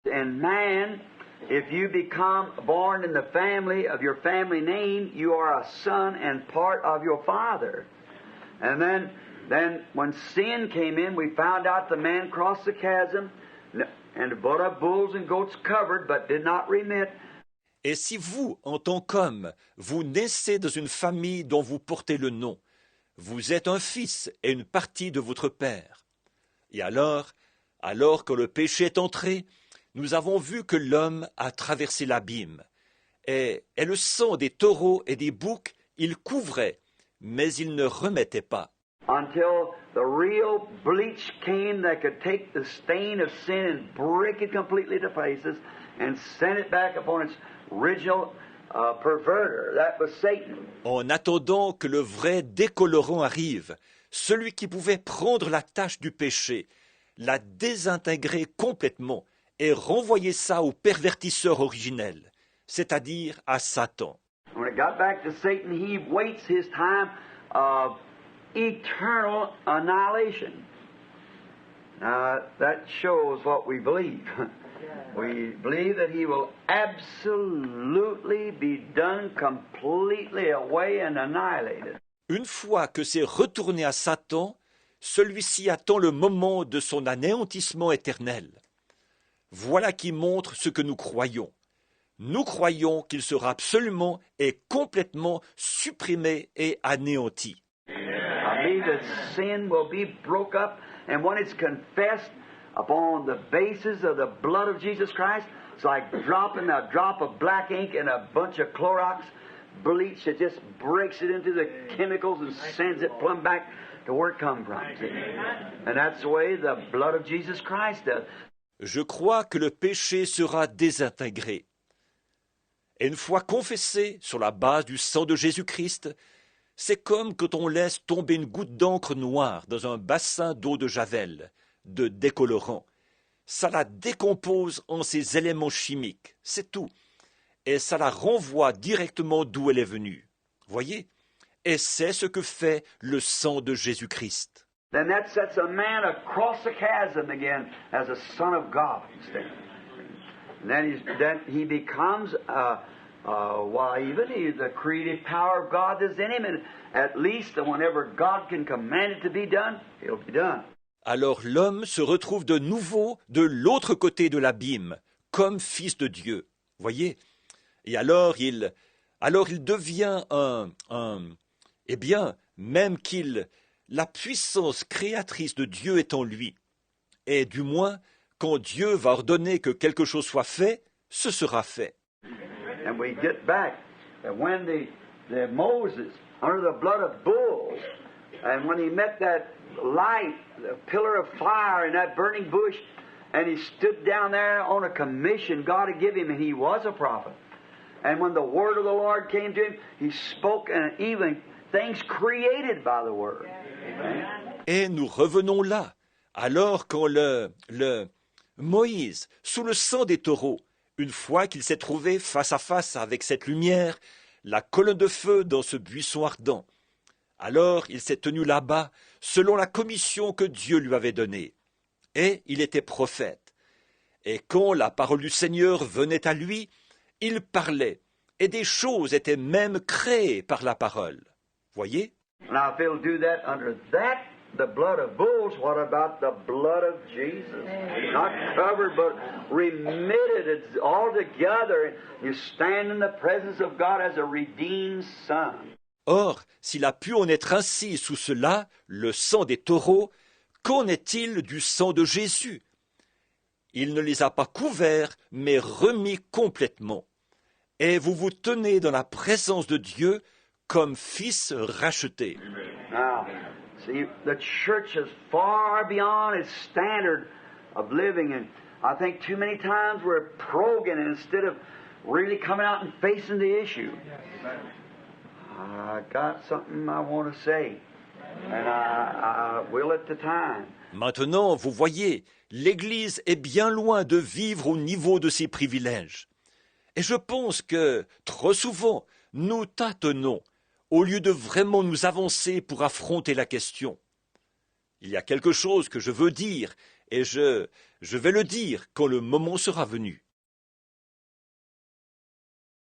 And man, if you become born in the family of your family name, you are a son and part of your father. And then when sin came in, we found out the man crossed the chasm and the blood of bulls and goats covered, but did not remit. Et si vous, en tant qu'homme, vous naissez dans une famille dont vous portez le nom, vous êtes un fils et une partie de votre père. Et alors que le péché est entré, nous avons vu que l'homme a traversé l'abîme. Et le sang des taureaux et des boucs, il couvrait, mais il ne remettait pas. Until the real bleach came that could take the stain of sin and break it completely to pieces and send it back upon its original perverter. That was Satan. En attendant que le vrai décolorant arrive, celui qui pouvait prendre la tâche du péché, la désintégrer complètement et renvoyer ça au pervertisseur originel, c'est-à-dire à Satan. When it got back to Satan, he waits his time of eternal annihilation. That shows what we believe. We believe that he will absolutely be done completely away and annihilated. Une fois que c'est retourné à Satan, celui-ci attend le moment de son anéantissement éternel. Voilà qui montre ce que nous croyons. Nous croyons qu'il sera absolument et complètement supprimé et anéanti. I believe that sin will be broke up, and when it's confessed upon the basis of the blood of Jesus Christ, it's like dropping a drop of black ink in a bunch of Clorox bleach. It just breaks it into the chemicals and sends it plumb back to where it come from. And that's the way the blood of Jesus Christ does. Je crois que le péché sera désintégré. Et une fois confessé sur la base du sang de Jésus-Christ, c'est comme quand on laisse tomber une goutte d'encre noire dans un bassin d'eau de javel, de décolorant. Ça la décompose en ses éléments chimiques, c'est tout. Et ça la renvoie directement d'où elle est venue. Voyez? Et c'est ce que fait le sang de Jésus-Christ. Then that sets a man across the chasm again as a son of God. And then he becomes, the creative power of God is in him. And at least whenever God can command it to be done, it'll be done. Alors l'homme se retrouve de nouveau de l'autre côté de l'abîme, comme fils de Dieu. Voyez? Et alors il devient même la puissance créatrice de Dieu est en lui. Et du moins, quand Dieu va ordonner que quelque chose soit fait, ce sera fait. And we get back that when the Moses, under the blood of bulls, and when he met that light, the pillar of fire in that burning bush, and he stood down there on a commission God had given him, and he was a prophet. And when the word of the Lord came to him, he spoke, and even things created by the word. Et nous revenons là, alors quand le Moïse, sous le sang des taureaux, une fois qu'il s'est trouvé face à face avec cette lumière, la colonne de feu dans ce buisson ardent, alors il s'est tenu là-bas selon la commission que Dieu lui avait donnée. Et il était prophète. Et quand la parole du Seigneur venait à lui, il parlait, et des choses étaient même créées par la parole. Voyez? Now, if it'll do that under that, the blood of bulls, what about the blood of Jesus? Not covered, but remitted. It's all together. You stand in the presence of God as a redeemed son. Or, s'il a pu en être ainsi sous cela, le sang des taureaux, qu'en est-il du sang de Jésus? Il ne les a pas couverts, mais remis complètement. Et vous vous tenez dans la présence de Dieu comme fils rachetés. Now, see, the church is far beyond its standard of living, and I think too many times we're probing instead of really coming out and facing the issue. I got something I want to say, and I will at the time. Maintenant, vous voyez, l'Église est bien loin de vivre au niveau de ses privilèges. Et je pense que, trop souvent, nous tâtonnons, au lieu de vraiment nous avancer pour affronter la question. Il y a quelque chose que je veux dire, et je vais le dire quand le moment sera venu.